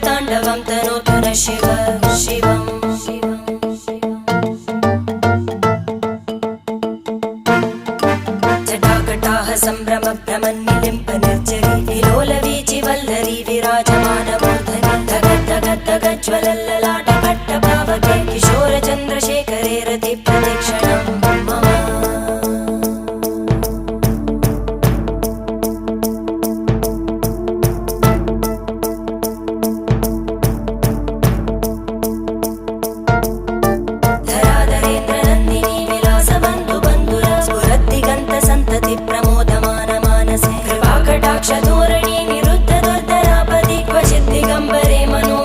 ताण्डवं तनोतु न शिव शिवम् जटाकटाः सम्भ्रम भ्रमन्निलिम्प निर्जरी विलोलवीचि वल्लरी विराजमानमूर्धनि धगज्ज्वलल्ललाटपट्टपावके किशोरचन्द्रशेखरे रति प्रदक्षिणं मम धराधरेन्द्रनन्दिनी विलासबन्धु बन्धुर स्फुरद्दिगन्त सन्तति प्रमोदमान मानसे कृपाकटाक्षधोरणी निरुद्ध दुर्धरापदि क्वचिद् दिगम्बरे मनो